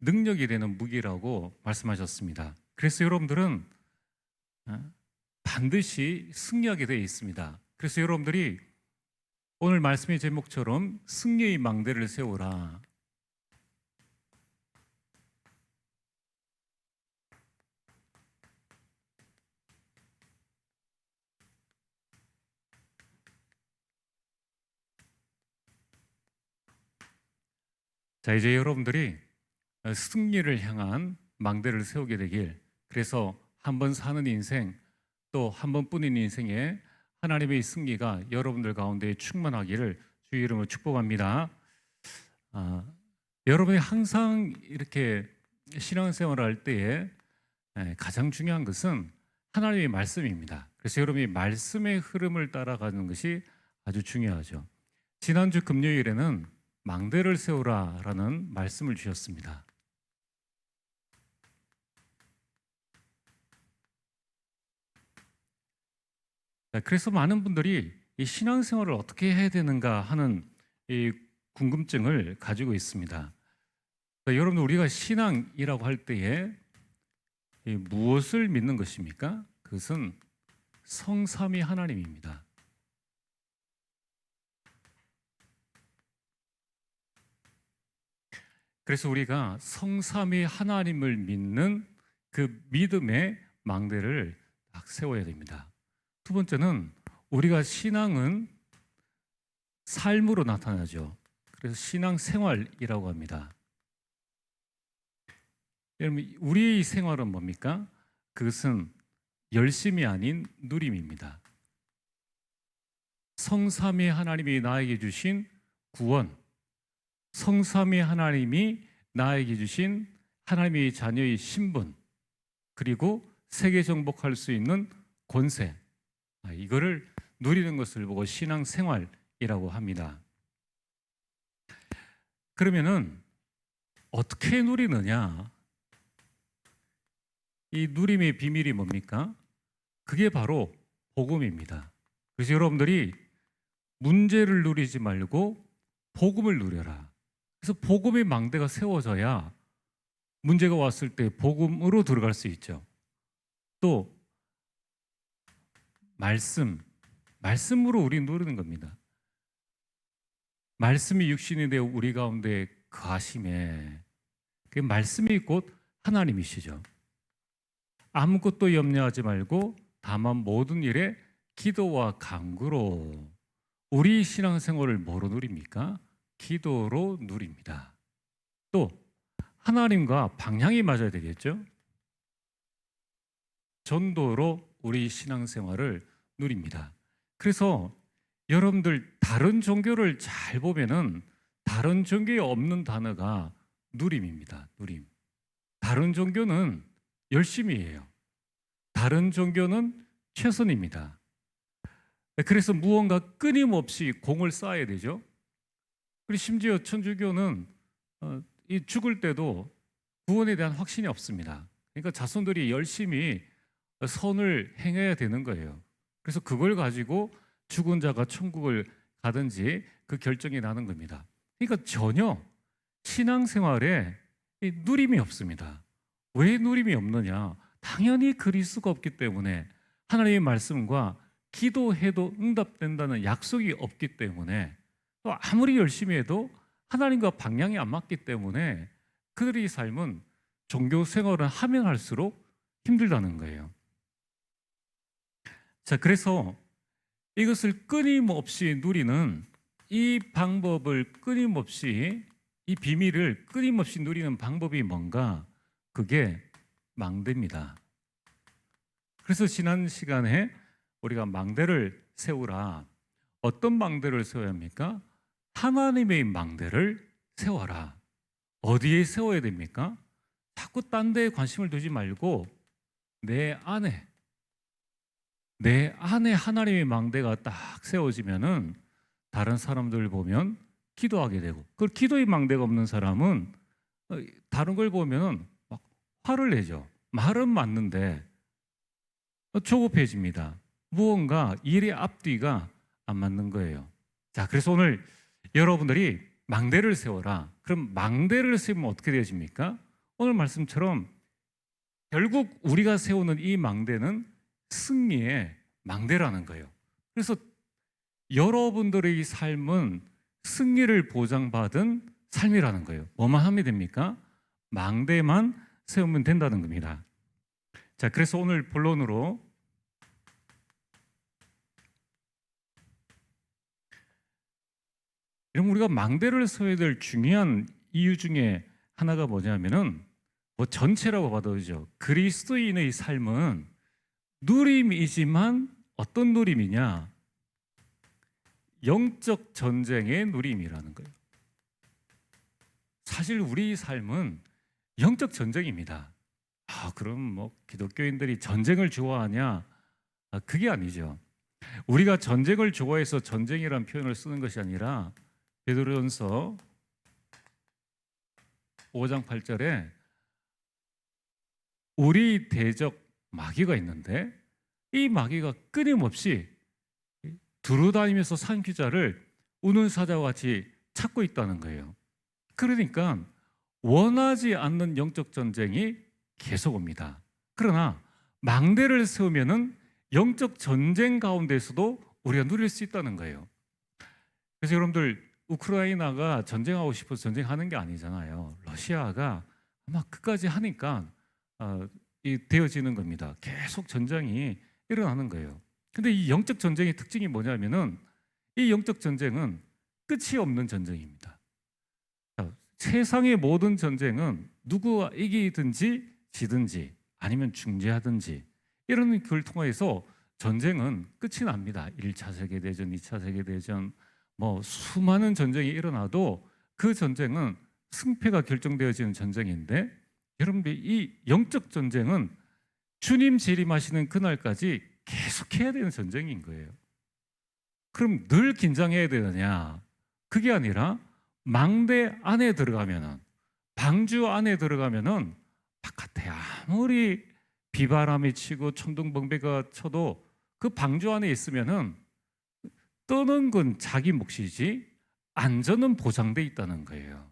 능력이 되는 무기라고 말씀하셨습니다. 그래서 여러분들은 반드시 승리하게 되어 있습니다. 그래서 여러분들이 오늘 말씀의 제목처럼 승리의 망대를 세우라. 자, 이제 여러분들이 승리를 향한 망대를 세우게 되길, 그래서 한 번 사는 인생, 또 한 번뿐인 인생에 하나님의 승리가 여러분들 가운데 충만하기를 주의 이름으로 축복합니다. 여러분이 항상 이렇게 신앙생활을 할 때에 가장 중요한 것은 하나님의 말씀입니다. 그래서 여러분이 말씀의 흐름을 따라가는 것이 아주 중요하죠. 지난주 금요일에는 망대를 세우라라는 말씀을 주셨습니다. 그래서 많은 분들이 이 신앙생활을 어떻게 해야 되는가 하는 이 궁금증을 가지고 있습니다. 여러분, 우리가 신앙이라고 할 때에 무엇을 믿는 것입니까? 그것은 성삼위 하나님입니다. 그래서 우리가 성삼위 하나님을 믿는 그 믿음의 망대를 딱 세워야 됩니다. 두 번째는 우리가 신앙은 삶으로 나타나죠. 그래서 신앙생활이라고 합니다. 여러분, 우리의 생활은 뭡니까? 그것은 열심이 아닌 누림입니다. 성삼위 하나님이 나에게 주신 구원, 성삼위 하나님이 나에게 주신 하나님의 자녀의 신분, 그리고 세계 정복할 수 있는 권세, 이거를 누리는 것을 보고 신앙생활이라고 합니다. 그러면은 어떻게 누리느냐? 이 누림의 비밀이 뭡니까? 그게 바로 복음입니다. 그래서 여러분들이 문제를 누리지 말고 복음을 누려라. 그래서 복음의 망대가 세워져야 문제가 왔을 때 복음으로 들어갈 수 있죠. 또 말씀으로 우리 누리는 겁니다. 말씀이 육신이 되어 우리 가운데 거하심에, 그 말씀이 곧 하나님이시죠. 아무것도 염려하지 말고 다만 모든 일에 기도와 간구로. 우리 신앙생활을 뭐로 누립니까? 기도로 누립니다. 또 하나님과 방향이 맞아야 되겠죠. 전도로 우리 신앙생활을 누립니다. 그래서 여러분들 다른 종교를 잘 보면은 다른 종교에 없는 단어가 누림입니다. 누림. 다른 종교는 열심이에요. 다른 종교는 최선입니다. 그래서 무언가 끊임없이 공을 쌓아야 되죠. 그리고 심지어 천주교는 이 죽을 때도 구원에 대한 확신이 없습니다. 그러니까 자손들이 열심히 선을 행해야 되는 거예요. 그래서 그걸 가지고 죽은 자가 천국을 가든지 그 결정이 나는 겁니다. 그러니까 전혀 신앙생활에 누림이 없습니다. 왜 누림이 없느냐? 당연히 그릴 수가 없기 때문에, 하나님의 말씀과 기도해도 응답된다는 약속이 없기 때문에, 또 아무리 열심히 해도 하나님과 방향이 안 맞기 때문에 그들의 삶은 종교 생활을 하면 할수록 힘들다는 거예요. 자, 그래서 이것을 끊임없이 누리는 이 방법을 끊임없이, 이 비밀을 끊임없이 누리는 방법이 뭔가? 그게 망대입니다. 그래서 지난 시간에 우리가 망대를 세우라. 어떤 망대를 세워야 합니까? 하나님의 망대를 세워라. 어디에 세워야 됩니까? 자꾸 딴 데에 관심을 두지 말고 내 안에 하나님의 망대가 딱 세워지면은 다른 사람들 보면 기도하게 되고, 그 기도의 망대가 없는 사람은 다른 걸 보면 막 화를 내죠. 말은 맞는데 조급해집니다. 무언가 일의 앞뒤가 안 맞는 거예요. 자, 그래서 오늘 여러분들이 망대를 세워라. 그럼 망대를 세우면 어떻게 되어집니까? 오늘 말씀처럼 결국 우리가 세우는 이 망대는 승리의 망대라는 거예요. 그래서 여러분들의 이 삶은 승리를 보장받은 삶이라는 거예요. 뭐만 하면 됩니까? 망대만 세우면 된다는 겁니다. 자, 그래서 오늘 본론으로 여러분, 우리가 망대를 세워야 될 중요한 이유 중에 하나가 뭐냐면은 뭐 전체라고 봐도 되죠. 그리스도인의 삶은 누림이지만 어떤 누림이냐? 영적 전쟁의 누림이라는 거예요. 사실 우리 삶은 영적 전쟁입니다. 그럼 뭐 기독교인들이 전쟁을 좋아하냐? 그게 아니죠. 우리가 전쟁을 좋아해서 전쟁이라는 표현을 쓰는 것이 아니라 베드로전서 5장 8절에 우리 대적 마귀가 있는데 이 마귀가 끊임없이 두루다니면서 산기자를 우는 사자와 같이 찾고 있다는 거예요. 그러니까 원하지 않는 영적 전쟁이 계속 옵니다. 그러나 망대를 세우면은 영적 전쟁 가운데서도 우리가 누릴 수 있다는 거예요. 그래서 여러분들 우크라이나가 전쟁하고 싶어서 전쟁하는 게 아니잖아요. 러시아가 아마 끝까지 하니까 되어지는 겁니다. 계속 전쟁이 일어나는 거예요. 근데 이 영적 전쟁의 특징이 뭐냐면은 이 영적 전쟁은 끝이 없는 전쟁입니다. 세상의 모든 전쟁은 누구가 이기든지 지든지 아니면 중재하든지 이런 걸 통해서 전쟁은 끝이 납니다. 1차 세계대전, 2차 세계대전 뭐 수많은 전쟁이 일어나도 그 전쟁은 승패가 결정되어지는 전쟁인데 여러분들 이 영적 전쟁은 주님 재림하시는 그날까지 계속해야 되는 전쟁인 거예요. 그럼 늘 긴장해야 되느냐? 그게 아니라 망대 안에 들어가면은 방주 안에 들어가면은 바깥에 아무리 비바람이 치고 천둥번개가 쳐도 그 방주 안에 있으면은 떠는 건 자기 몫이지 안전은 보장돼 있다는 거예요.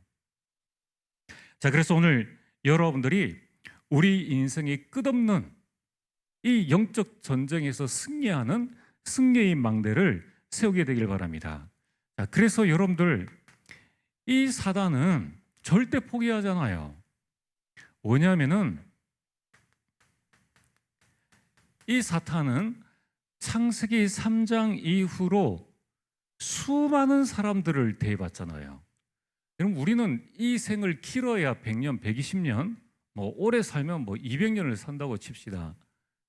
자, 그래서 오늘 여러분들이 우리 인생의 끝없는 이 영적 전쟁에서 승리하는 승리의 망대를 세우게 되길 바랍니다. 자, 그래서 여러분들 이 사단은 절대 포기하잖아요. 뭐냐면은 이 사탄은 창세기 3장 이후로 수많은 사람들을 대해봤잖아요. 여러분 우리는 이 생을 길어야 100년, 120년, 뭐 오래 살면 뭐 200년을 산다고 칩시다.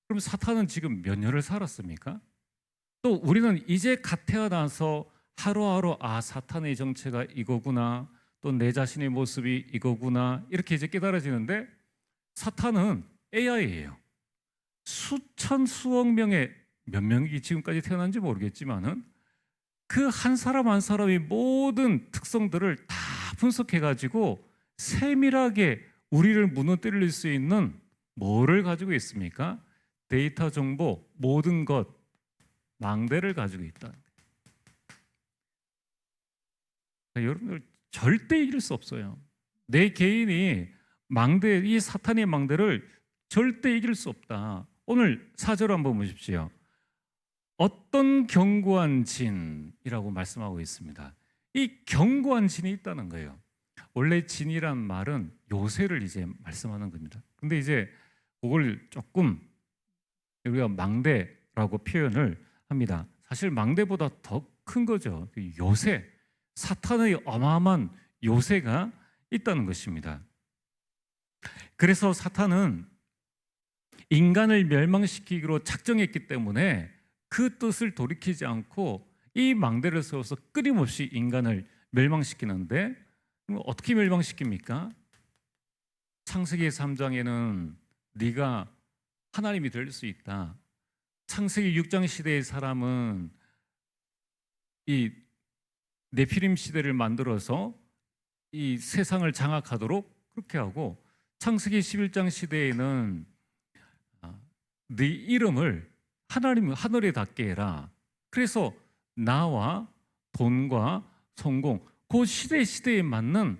그럼 사탄은 지금 몇 년을 살았습니까? 또 우리는 이제 갓 태어나서 하루하루 사탄의 정체가 이거구나, 또 내 자신의 모습이 이거구나 이렇게 이제 깨달아지는데 사탄은 AI예요. 수천 수억 명의 몇 명이 지금까지 태어난지 모르겠지만은 그 한 사람 한 사람의 모든 특성들을 다 분석해가지고 세밀하게 우리를 무너뜨릴 수 있는 뭐를 가지고 있습니까? 데이터 정보, 모든 것, 망대를 가지고 있다. 여러분들 절대 이길 수 없어요. 내 개인이 망대, 이 사탄의 망대를 절대 이길 수 없다. 오늘 4절 한번 보십시오. 어떤 견고한 진이라고 말씀하고 있습니다. 이 견고한 진이 있다는 거예요. 원래 진이란 말은 요새를 이제 말씀하는 겁니다. 근데 이제 그걸 조금 우리가 망대라고 표현을 합니다. 사실 망대보다 더 큰 거죠. 요새, 사탄의 어마어마한 요새가 있다는 것입니다. 그래서 사탄은 인간을 멸망시키기로 작정했기 때문에 그 뜻을 돌이키지 않고 이 망대를 세워서 끊임없이 인간을 멸망시키는데 어떻게 멸망시킵니까? 창세기 3장에는 네가 하나님이 될 수 있다. 창세기 6장 시대의 사람은 이 네피림 시대를 만들어서 이 세상을 장악하도록 그렇게 하고 창세기 11장 시대에는 네 이름을 하나님 하늘에 닿게 해라. 그래서 나와 돈과 성공 그 시대에 맞는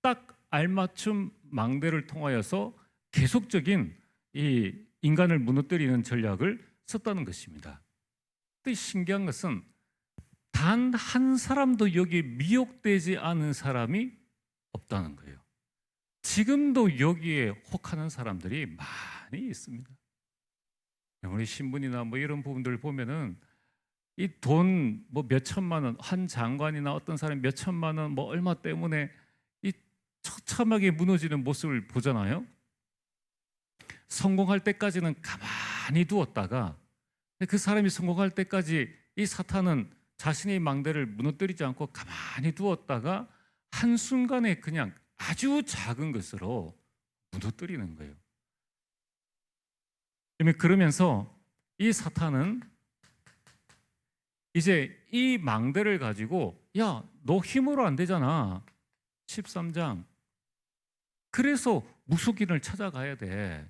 딱 알맞춤 망대를 통하여서 계속적인 이 인간을 무너뜨리는 전략을 썼다는 것입니다. 근데 신기한 것은 단 한 사람도 여기에 미혹되지 않은 사람이 없다는 거예요. 지금도 여기에 혹하는 사람들이 많이 있습니다. 우리 신문이나 뭐 이런 부분들 보면은 이 돈 뭐 몇 천만 원, 한 장관이나 어떤 사람이 몇 천만 원 뭐 얼마 때문에 이 처참하게 무너지는 모습을 보잖아요. 성공할 때까지는 가만히 두었다가 그 사람이 성공할 때까지 이 사탄은 자신의 망대를 무너뜨리지 않고 가만히 두었다가 한순간에 그냥 아주 작은 것으로 무너뜨리는 거예요. 그러면서 이 사탄은 이제 이 망대를 가지고 야, 너 힘으로 안 되잖아. 13장. 그래서 무속인을 찾아가야 돼.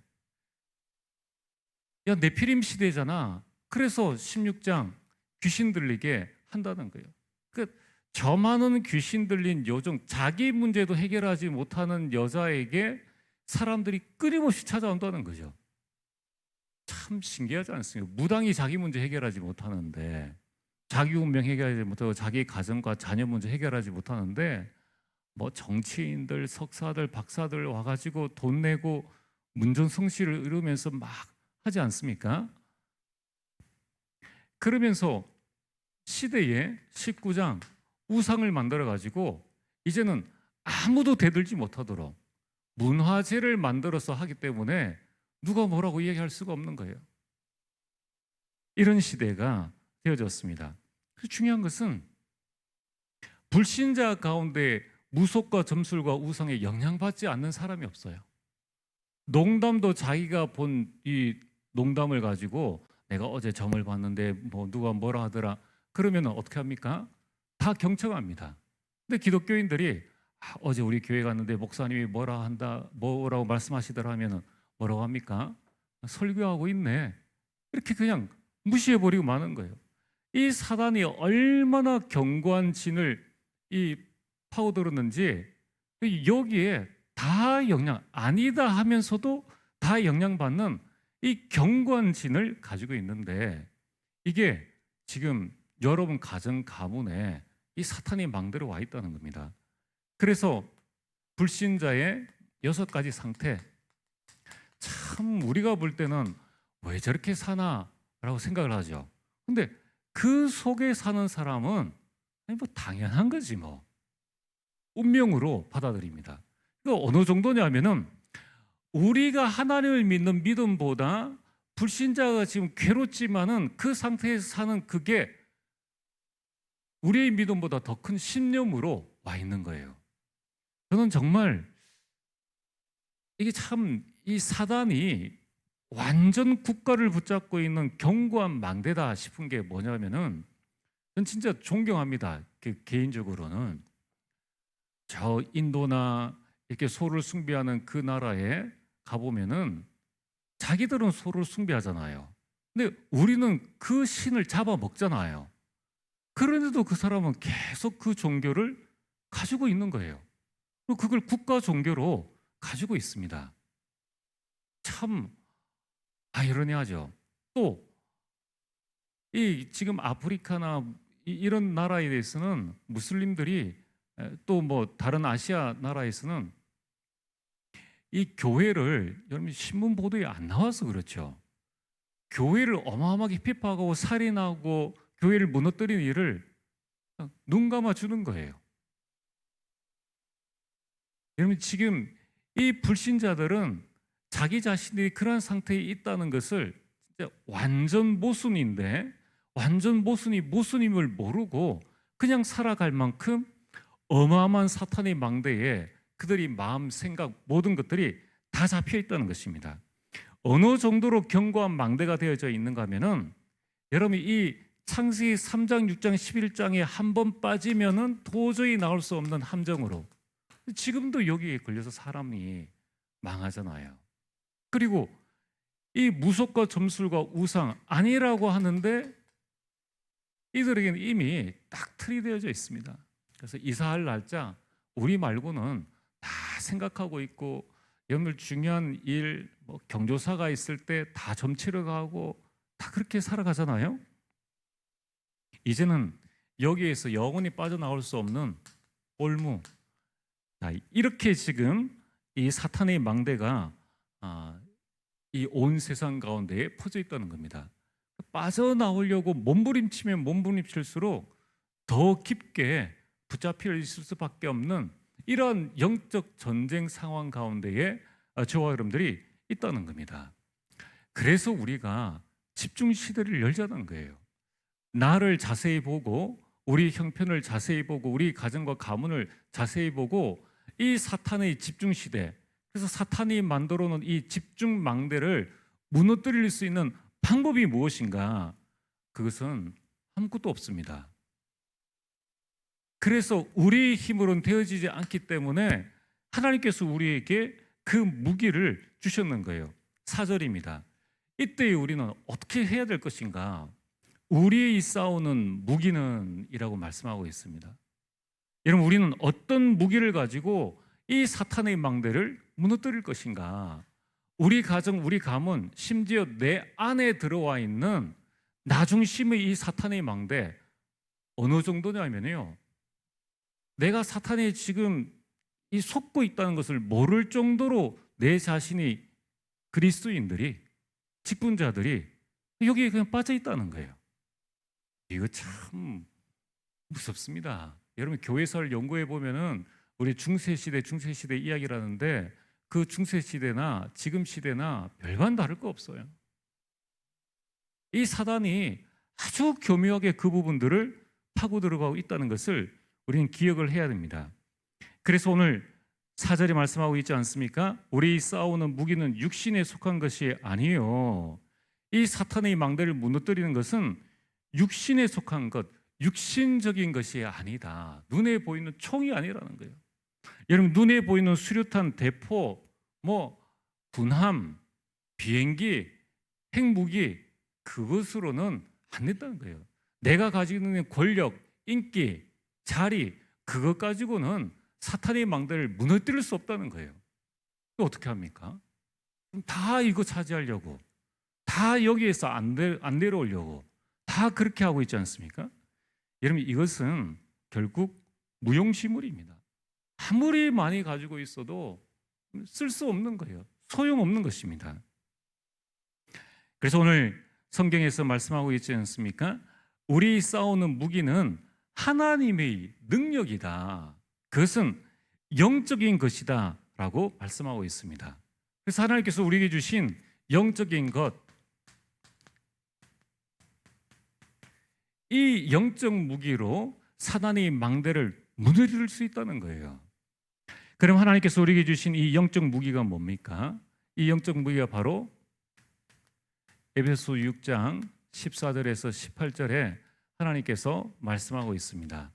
야, 네피림 시대잖아. 그래서 16장 귀신 들리게 한다는 거예요. 저 많은 귀신 들린 요정, 자기 문제도 해결하지 못하는 여자에게 사람들이 끊임없이 찾아온다는 거죠. 참 신기하지 않습니까? 무당이 자기 문제 해결하지 못하는데, 자기 운명 해결하지 못하고 자기 가정과 자녀 문제 해결하지 못하는데 뭐 정치인들, 석사들, 박사들 와가지고 돈 내고 문전성시를 이루면서 막 하지 않습니까? 그러면서 시대에 19장 우상을 만들어 가지고 이제는 아무도 대들지 못하도록 문화재를 만들어서 하기 때문에 누가 뭐라고 얘기할 수가 없는 거예요. 이런 시대가 되어졌습니다. 중요한 것은 불신자 가운데 무속과 점술과 우상에 영향받지 않는 사람이 없어요. 농담도 자기가 본 이 농담을 가지고 내가 어제 점을 봤는데 뭐 누가 뭐라 하더라 그러면 어떻게 합니까? 다 경청합니다. 근데 기독교인들이 어제 우리 교회 갔는데 목사님이 뭐라고 말씀하시더라 하면은 뭐라고 합니까? 설교하고 있네. 이렇게 그냥 무시해버리고 마는 거예요. 이 사단이 얼마나 견고한 진을 파고들었는지 여기에 다 영향, 아니다 하면서도 다 영향받는 이 견고한 진을 가지고 있는데, 이게 지금 여러분 가정 가문에 이 사탄이 망대로 와 있다는 겁니다. 그래서 불신자의 6가지 상태, 참 우리가 볼 때는 왜 저렇게 사나라고 생각을 하죠. 근데 그 속에 사는 사람은 뭐 당연한 거지 뭐. 운명으로 받아들입니다. 어느 정도냐면은 우리가 하나님을 믿는 믿음보다 불신자가 지금 괴롭지만은 그 상태에서 사는 그게 우리의 믿음보다 더 큰 신념으로 와 있는 거예요. 저는 정말 이게 참 이 사단이 완전 국가를 붙잡고 있는 견고한 망대다 싶은 게 뭐냐면은 저는 진짜 존경합니다. 개인적으로는 저 인도나 이렇게 소를 숭배하는 그 나라에 가보면은 자기들은 소를 숭배하잖아요. 근데 우리는 그 신을 잡아먹잖아요. 그런데도 그 사람은 계속 그 종교를 가지고 있는 거예요. 그리고 그걸 국가 종교로 가지고 있습니다. 참 아이러니하죠. 또 이 지금 아프리카나 이런 나라에 대해서는 무슬림들이 또 뭐 다른 아시아 나라에서는 이 교회를 여러분 신문 보도에 안 나와서 그렇죠. 교회를 어마어마하게 비판하고 살인하고 교회를 무너뜨리는 일을 눈 감아 주는 거예요. 여러분 지금 이 불신자들은 자기 자신들이 그런 상태에 있다는 것을 진짜 완전 모순인데, 완전 모순이 모순임을 모르고 그냥 살아갈 만큼 어마어마한 사탄의 망대에 그들이 마음, 생각, 모든 것들이 다 잡혀 있다는 것입니다. 어느 정도로 견고한 망대가 되어져 있는가 하면은 여러분이 이 창세기 3장, 6장, 11장에 한 번 빠지면은 도저히 나올 수 없는 함정으로, 지금도 여기에 걸려서 사람이 망하잖아요. 그리고 이 무속과 점술과 우상 아니라고 하는데 이들에게는 이미 딱 틀이 되어져 있습니다. 그래서 이사할 날짜 우리 말고는 다 생각하고 있고 여러분들 중요한 일, 경조사가 있을 때 다 점치러 가고 다 그렇게 살아가잖아요. 이제는 여기에서 영원히 빠져나올 수 없는 올무. 이렇게 지금 이 사탄의 망대가 이 온 세상 가운데에 퍼져 있다는 겁니다. 빠져나오려고 몸부림치면 몸부림칠수록 더 깊게 붙잡혀 있을 수밖에 없는 이런 영적 전쟁 상황 가운데에 저와 여러분들이 있다는 겁니다. 그래서 우리가 집중 시대를 열자는 거예요. 나를 자세히 보고, 우리 형편을 자세히 보고, 우리 가정과 가문을 자세히 보고, 이 사탄의 집중 시대, 그래서 사탄이 만들어 놓은 이 집중 망대를 무너뜨릴 수 있는 방법이 무엇인가? 그것은 아무것도 없습니다. 그래서 우리 힘으로는 되어지지 않기 때문에 하나님께서 우리에게 그 무기를 주셨는 거예요. 4절입니다. 이때 우리는 어떻게 해야 될 것인가? 우리의 싸우는 무기는 이라고 말씀하고 있습니다. 여러분, 우리는 어떤 무기를 가지고 이 사탄의 망대를 무너뜨릴 것인가? 우리 가정, 우리 가문, 심지어 내 안에 들어와 있는 나중심의 이 사탄의 망대 어느 정도냐면요, 내가 사탄이 지금 이 속고 있다는 것을 모를 정도로 내 자신이 그리스도인들이, 직분자들이 여기에 그냥 빠져 있다는 거예요. 이거 참 무섭습니다. 여러분, 교회사를 연구해 보면은 우리 중세시대 이야기라는데 그 중세시대나 지금 시대나 별반 다를 거 없어요. 이 사단이 아주 교묘하게 그 부분들을 파고 들어가고 있다는 것을 우리는 기억을 해야 됩니다. 그래서 오늘 4절에 말씀하고 있지 않습니까? 우리 싸우는 무기는 육신에 속한 것이 아니에요. 이 사탄의 망대를 무너뜨리는 것은 육신에 속한 것, 육신적인 것이 아니다. 눈에 보이는 총이 아니라는 거예요. 여러분, 눈에 보이는 수류탄, 대포, 군함, 비행기, 핵무기, 그것으로는 안 된다는 거예요. 내가 가지고 있는 권력, 인기, 자리, 그것 가지고는 사탄의 망대를 무너뜨릴 수 없다는 거예요. 또 어떻게 합니까? 다 이거 차지하려고, 다 여기에서 안 내려오려고 다 그렇게 하고 있지 않습니까? 여러분, 이것은 결국 무용지물입니다. 아무리 많이 가지고 있어도 쓸 수 없는 거예요. 소용없는 것입니다. 그래서 오늘 성경에서 말씀하고 있지 않습니까? 우리 싸우는 무기는 하나님의 능력이다. 그것은 영적인 것이다 라고 말씀하고 있습니다. 그래서 하나님께서 우리에게 주신 영적인 것, 이 영적 무기로 사단의 망대를 무너뜨릴 수 있다는 거예요. 그럼 하나님께서 우리에게 주신 이 영적 무기가 뭡니까? 이 영적 무기가 바로 에베소 6장 14절에서 18절에 하나님께서 말씀하고 있습니다.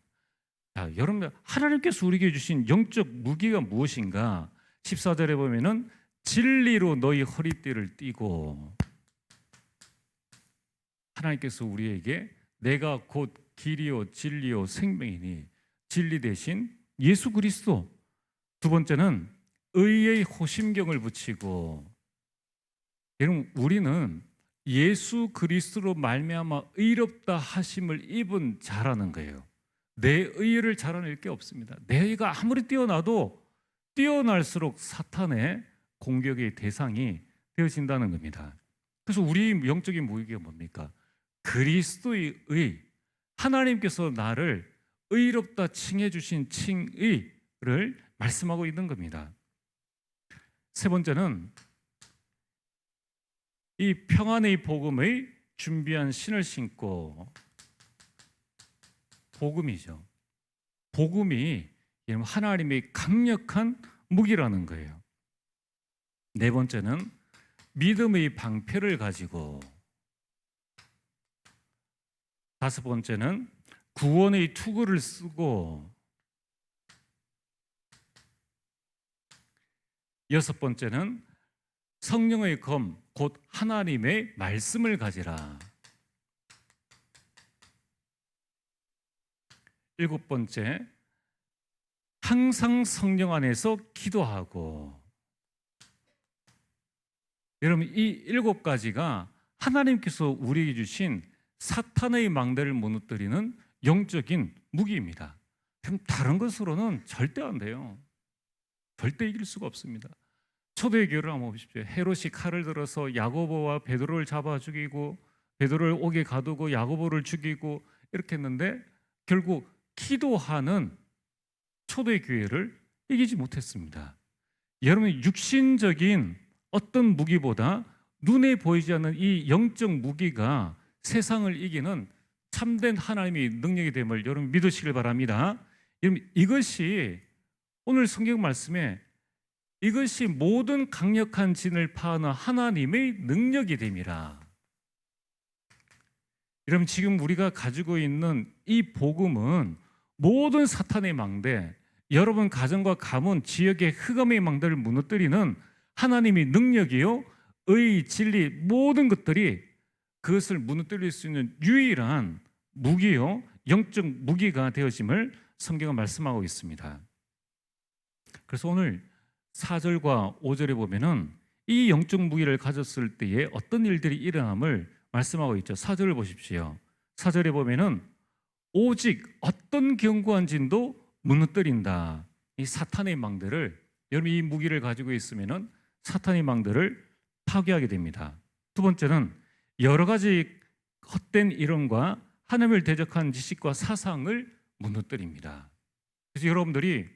자, 여러분, 하나님께서 우리에게 주신 영적 무기가 무엇인가? 14절에 보면은 진리로 너희 허리띠를 띠고, 하나님께서 우리에게 내가 곧 길이요 진리요 생명이니 진리 대신 예수 그리스도. 두 번째는 의의 호심경을 붙이고, 여러분, 우리는 예수 그리스도로 말미암아 의롭다 하심을 입은 자라는 거예요. 내 의를 자라낼 게 없습니다. 내 의가 아무리 뛰어나도 뛰어날수록 사탄의 공격의 대상이 되어진다는 겁니다. 그래서 우리 영적인 무기가 뭡니까? 그리스도의 의, 하나님께서 나를 의롭다 칭해 주신 칭의를 말씀하고 있는 겁니다. 세 번째는 이 평안의 복음의 준비한 신을 신고, 복음이죠. 복음이 하나님의 강력한 무기라는 거예요. 네 번째는 믿음의 방패를 가지고, 다섯 번째는 구원의 투구를 쓰고, 여섯 번째는 성령의 검, 곧 하나님의 말씀을 가지라. 일곱 번째, 항상 성령 안에서 기도하고. 여러분, 이 일곱 가지가 하나님께서 우리에게 주신 사탄의 망대를 무너뜨리는 영적인 무기입니다. 그럼 다른 것으로는 절대 안 돼요. 절대 이길 수가 없습니다. 초대의 교회를 한번 보십시오. 헤롯이 칼을 들어서 야고보와 베드로를 잡아 죽이고 베드로를 옥에 가두고 야고보를 죽이고 이렇게 했는데 결국 기도하는 초대 교회를 이기지 못했습니다. 여러분, 육신적인 어떤 무기보다 눈에 보이지 않는 이 영적 무기가 세상을 이기는 참된 하나님의 능력이 됨을 여러분 믿으시길 바랍니다. 여러분, 이것이 오늘 성경 말씀에 이것이 모든 강력한 진을 파하는 하나님의 능력이 됨이라. 여러분, 지금 우리가 가지고 있는 이 복음은 모든 사탄의 망대, 여러분 가정과 가문, 지역의 흑암의 망대를 무너뜨리는 하나님의 능력이요, 의, 진리, 모든 것들이 그것을 무너뜨릴 수 있는 유일한 무기요, 영적 무기가 되어짐을 성경은 말씀하고 있습니다. 그래서 오늘 4절과 5절에 보면은 이 영적 무기를 가졌을 때에 어떤 일들이 일어남을 말씀하고 있죠. 4절을 보십시오. 4절에 보면은 오직 어떤 견고한 진도 무너뜨린다. 이 사탄의 망대를, 여러분 이 무기를 가지고 있으면은 사탄의 망대를 파괴하게 됩니다. 두 번째는 여러 가지 헛된 이론과 하나님을 대적한 지식과 사상을 무너뜨립니다. 그래서 여러분들이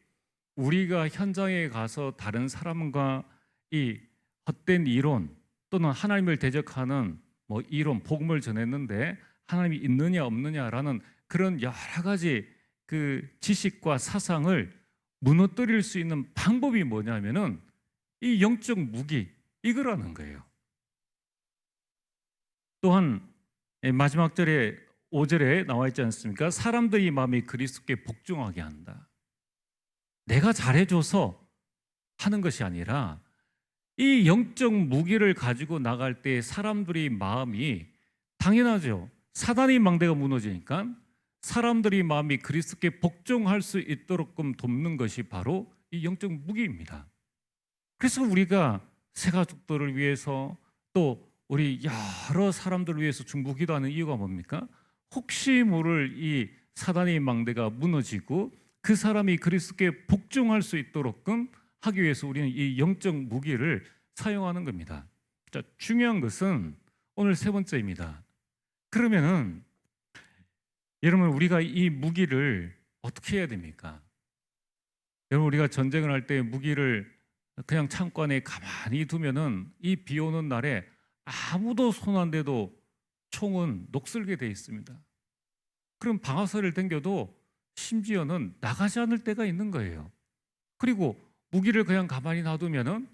우리가 현장에 가서 다른 사람과 이 헛된 이론 또는 하나님을 대적하는 이론, 복음을 전했는데 하나님이 있느냐 없느냐라는 그런 여러 가지 그 지식과 사상을 무너뜨릴 수 있는 방법이 뭐냐면은 이 영적 무기, 이거라는 거예요. 또한 마지막 절에 5절에 나와 있지 않습니까? 사람들의 마음이 그리스도께 복종하게 한다. 내가 잘해줘서 하는 것이 아니라 이 영적 무기를 가지고 나갈 때 사람들의 마음이, 당연하죠, 사단의 망대가 무너지니까 사람들의 마음이 그리스도께 복종할 수 있도록끔 돕는 것이 바로 이 영적 무기입니다. 그래서 우리가 새 가족들을 위해서 또 우리 여러 사람들을 위해서 중보기도하는 이유가 뭡니까? 혹시 모를 이 사단의 망대가 무너지고 그 사람이 그리스도께 복종할 수 있도록끔 하기 위해서 우리는 이 영적 무기를 사용하는 겁니다. 자, 중요한 것은 오늘 세 번째입니다. 그러면은 여러분, 우리가 이 무기를 어떻게 해야 됩니까? 여러분, 우리가 전쟁을 할 때 무기를 그냥 창고 안에 가만히 두면은 이 비 오는 날에 아무도 손 안 대도 총은 녹슬게 돼 있습니다. 그럼 방아쇠를 당겨도 심지어는 나가지 않을 때가 있는 거예요. 그리고 무기를 그냥 가만히 놔두면은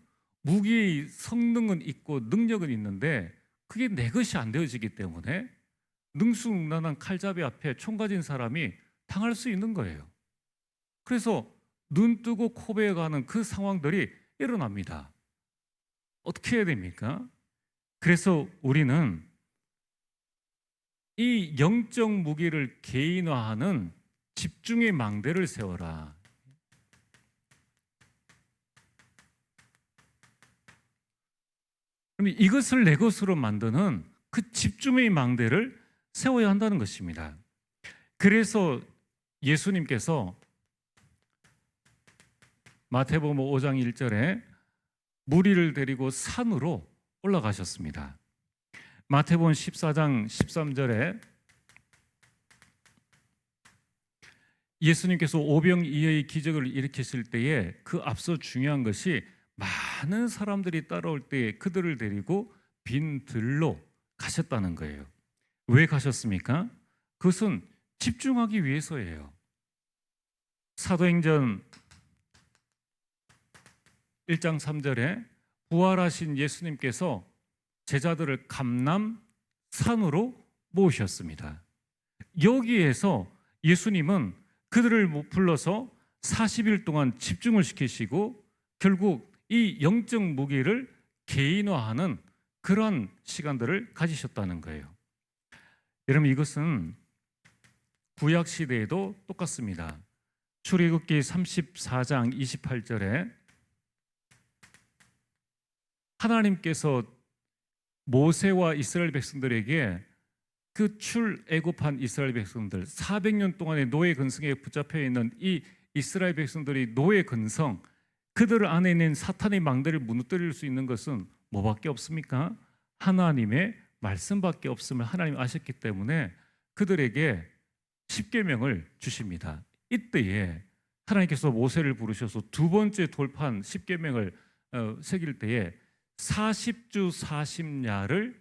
무기의 성능은 있고 능력은 있는데 그게 내 것이 안 되어지기 때문에 능수능란한 칼잡이 앞에 총 가진 사람이 당할 수 있는 거예요. 그래서 눈 뜨고 코 베어가는 그 상황들이 일어납니다. 어떻게 해야 됩니까? 그래서 우리는 이 영적 무기를 개인화하는 집중의 망대를 세워라. 그럼 이것을 내 것으로 만드는 그 집중의 망대를 세워야 한다는 것입니다. 그래서 예수님께서 마태복음 5장 1절에 무리를 데리고 산으로 올라가셨습니다. 마태복음 14장 13절에 예수님께서 오병이어의 기적을 일으키실 때에 그 앞서 중요한 것이 많은 사람들이 따라올 때에 그들을 데리고 빈 들로 가셨다는 거예요. 왜 가셨습니까? 그것은 집중하기 위해서예요. 사도행전 1장 3절에 부활하신 예수님께서 제자들을 감람산으로 모으셨습니다. 여기에서 예수님은 그들을 불러서 40일 동안 집중을 시키시고 결국 이 영적 무기를 개인화하는 그런 시간들을 가지셨다는 거예요. 여러분, 이것은 구약 시대에도 똑같습니다. 출애굽기 34장 28절에 하나님께서 모세와 이스라엘 백성들에게 그 출애굽한 이스라엘 백성들 400년 동안의 노예 근성에 붙잡혀 있는 이 이스라엘 백성들이 노예 근성, 그들 안에 있는 사탄의 망대를 무너뜨릴 수 있는 것은 뭐밖에 없습니까? 하나님의 말씀밖에 없음을 하나님 아셨기 때문에 그들에게 십계명을 주십니다. 이때에 하나님께서 모세를 부르셔서 두 번째 돌판 십계명을 새길 때에 40주 40야를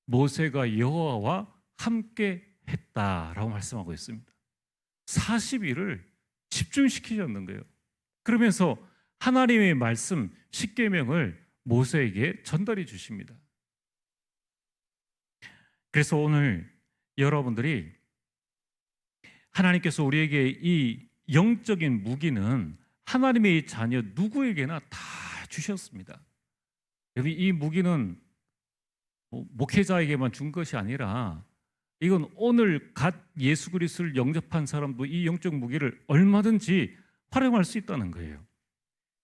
모세가 여호와와 함께 했다라고 말씀하고 있습니다. 40일을 집중시키셨는 거예요. 그러면서 하나님의 말씀 십계명을 모세에게 전달해 주십니다. 그래서 오늘 여러분들이 하나님께서 우리에게 이 영적인 무기는 하나님의 자녀 누구에게나 다 주셨습니다. 여러분, 이 무기는 목회자에게만 준 것이 아니라 이건 오늘 갓 예수 그리스도를 영접한 사람도 이 영적 무기를 얼마든지 활용할 수 있다는 거예요.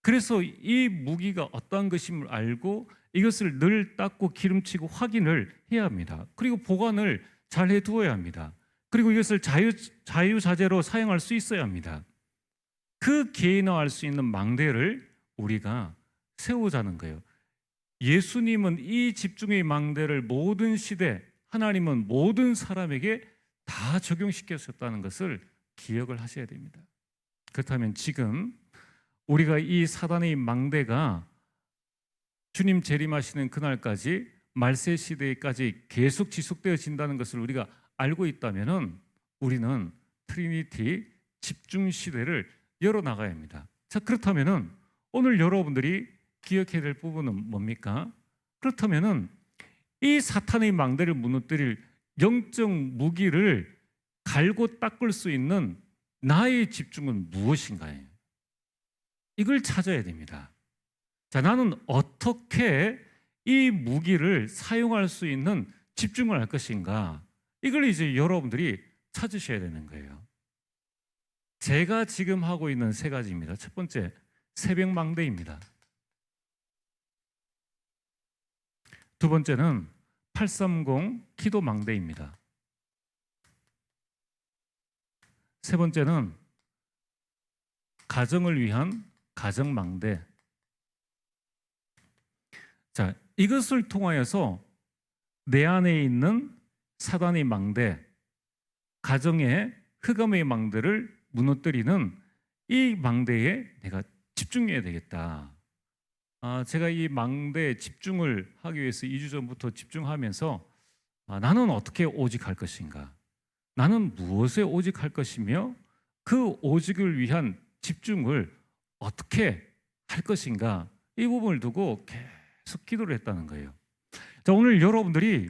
그래서 이 무기가 어떠한 것임을 알고 이것을 늘 닦고 기름치고 확인을 해야 합니다. 그리고 보관을 잘 해두어야 합니다. 그리고 이것을 자유자재로 사용할 수 있어야 합니다. 그 개인화할 수 있는 망대를 우리가 세우자는 거예요. 예수님은 이 집중의 망대를 모든 시대, 하나님은 모든 사람에게 다 적용시켰었다는 것을 기억을 하셔야 됩니다. 그렇다면 지금 우리가 이 사단의 망대가 주님 재림하시는 그날까지 말세 시대까지 계속 지속되어진다는 것을 우리가 알고 있다면 우리는 트리니티 집중 시대를 열어나가야 합니다. 자, 그렇다면 오늘 여러분들이 기억해야 될 부분은 뭡니까? 그렇다면 이 사탄의 망대를 무너뜨릴 영적 무기를 갈고 닦을 수 있는 나의 집중은 무엇인가요? 이걸 찾아야 됩니다. 자, 나는 어떻게 이 무기를 사용할 수 있는 집중을 할 것인가? 이걸 이제 여러분들이 찾으셔야 되는 거예요. 제가 지금 하고 있는 세 가지입니다. 첫 번째, 새벽 망대입니다. 두 번째는 830 기도 망대입니다. 세 번째는 가정을 위한 가정 망대. 자, 이것을 통하여서 내 안에 있는 사단의 망대, 가정의 흑암의 망대를 무너뜨리는 이 망대에 내가 집중해야 되겠다. 제가 이 망대에 집중을 하기 위해서 2주 전부터 집중하면서 나는 어떻게 오직할 것인가? 나는 무엇에 오직할 것이며 그 오직을 위한 집중을 어떻게 할 것인가? 이 부분을 두고 계속 기도를 했다는 거예요. 자, 오늘 여러분들이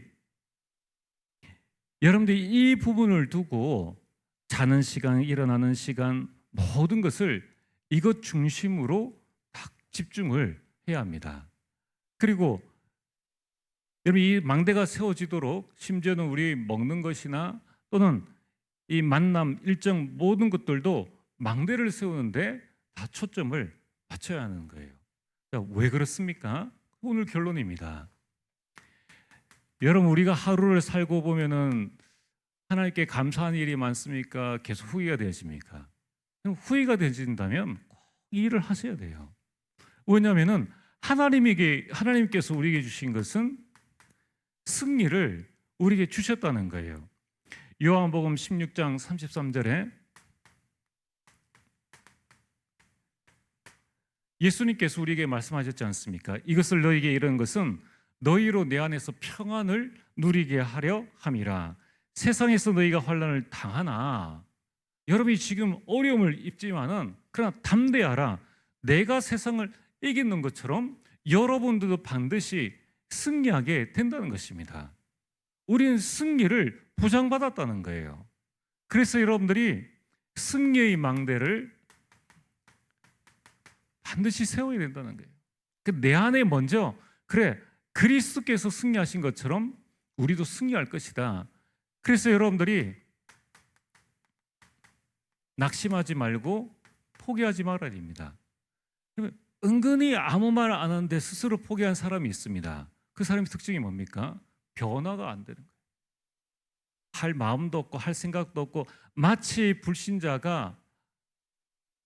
이 부분을 두고 자는 시간, 일어나는 시간 모든 것을 이것 중심으로 딱 집중을 해야 합니다. 그리고 여러분, 이 망대가 세워지도록 심지어는 우리 먹는 것이나 또는 이 만남 일정 모든 것들도 망대를 세우는데 다 초점을 맞춰야 하는 거예요. 자, 왜 그렇습니까? 오늘 결론입니다. 여러분, 우리가 하루를 살고 보면은 하나님께 감사한 일이 많습니까? 계속 후회가 되십니까? 후회가 되신다면 꼭 이 일을 하셔야 돼요. 왜냐하면은 하나님께서 우리에게 주신 것은 승리를 우리에게 주셨다는 거예요. 요한복음 16장 33절에 예수님께서 우리에게 말씀하셨지 않습니까? 이것을 너희에게 이르는 것은 너희로 내 안에서 평안을 누리게 하려 함이라. 세상에서 너희가 환난을 당하나, 여러분이 지금 어려움을 입지만은 그러나 담대하라. 내가 세상을 이기는 것처럼 여러분들도 반드시 승리하게 된다는 것입니다. 우리는 승리를 보장받았다는 거예요. 그래서 여러분들이 승리의 망대를 반드시 세워야 된다는 거예요. 내 안에 먼저 그래, 그리스도께서 승리하신 것처럼 우리도 승리할 것이다. 그래서 여러분들이 낙심하지 말고 포기하지 말아야 됩니다. 은근히 아무 말 안 하는데 스스로 포기한 사람이 있습니다. 그 사람의 특징이 뭡니까? 변화가 안 되는 거예요. 할 마음도 없고 할 생각도 없고, 마치 불신자가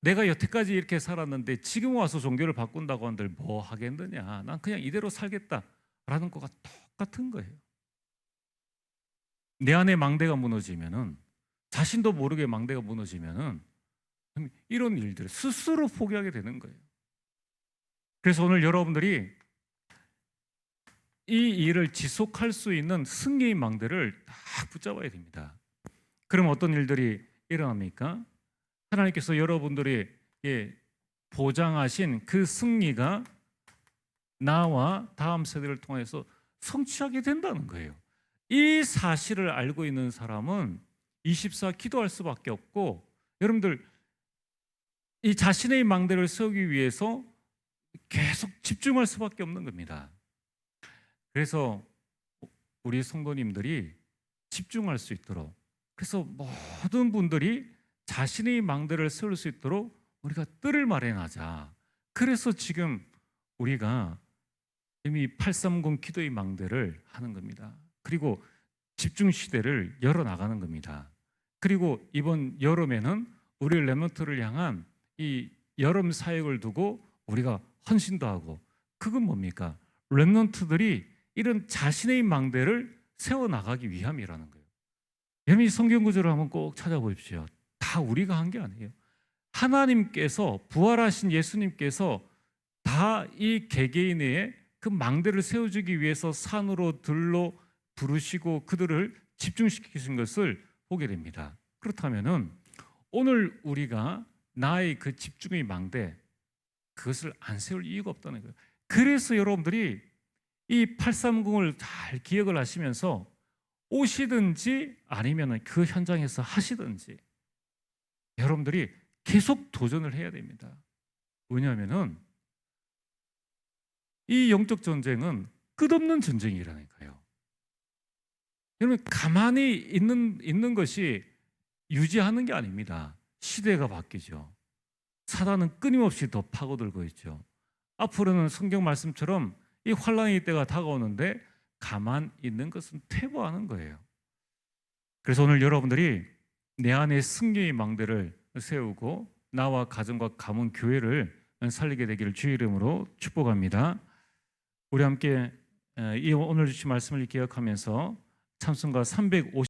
내가 여태까지 이렇게 살았는데 지금 와서 종교를 바꾼다고 한들 뭐 하겠느냐, 난 그냥 이대로 살겠다라는 거가 똑같은 거예요. 내 안에 망대가 무너지면은, 자신도 모르게 망대가 무너지면은 이런 일들을 스스로 포기하게 되는 거예요. 그래서 오늘 여러분들이 이 일을 지속할 수 있는 승리의 망대를 딱 붙잡아야 됩니다. 그럼 어떤 일들이 일어납니까? 하나님께서 여러분들이 보장하신 그 승리가 나와 다음 세대를 통해서 성취하게 된다는 거예요. 이 사실을 알고 있는 사람은 24 기도할 수밖에 없고, 여러분들 이 자신의 망대를 세우기 위해서 계속 집중할 수밖에 없는 겁니다. 그래서 우리 성도님들이 집중할 수 있도록, 그래서 모든 분들이 자신의 망대를 세울 수 있도록 우리가 뜰을 마련하자. 그래서 지금 우리가 이미 830 기도의 망대를 하는 겁니다. 그리고 집중 시대를 열어나가는 겁니다. 그리고 이번 여름에는 우리 렘넌트를 향한 이 여름 사역을 두고 우리가 헌신도 하고, 그건 뭡니까? 렘넌트들이 이런 자신의 망대를 세워나가기 위함이라는 거예요. 여러분, 이 성경 구절을 한번 꼭 찾아보십시오. 다 우리가 한 게 아니에요. 하나님께서, 부활하신 예수님께서 다 이 개개인의 그 망대를 세워주기 위해서 산으로 들로 부르시고 그들을 집중시키신 것을 보게 됩니다. 그렇다면은 오늘 우리가 나의 그 집중의 망대, 그것을 안 세울 이유가 없다는 거예요. 그래서 여러분들이 이 830을 잘 기억을 하시면서 오시든지 아니면 그 현장에서 하시든지 여러분들이 계속 도전을 해야 됩니다. 왜냐하면은 이 영적 전쟁은 끝없는 전쟁이라니까요. 여러분, 가만히 있는 것이 유지하는 게 아닙니다. 시대가 바뀌죠. 사단은 끊임없이 더 파고들고 있죠. 앞으로는 성경 말씀처럼 이 환란의 때가 다가오는데 가만 있는 것은 퇴보하는 거예요. 그래서 오늘 여러분들이 내 안에 승리의 망대를 세우고 나와 가정과 가문 교회를 살리게 되기를 주의 이름으로 축복합니다. 우리 함께 이 오늘 주신 말씀을 기억하면서 찬송가 350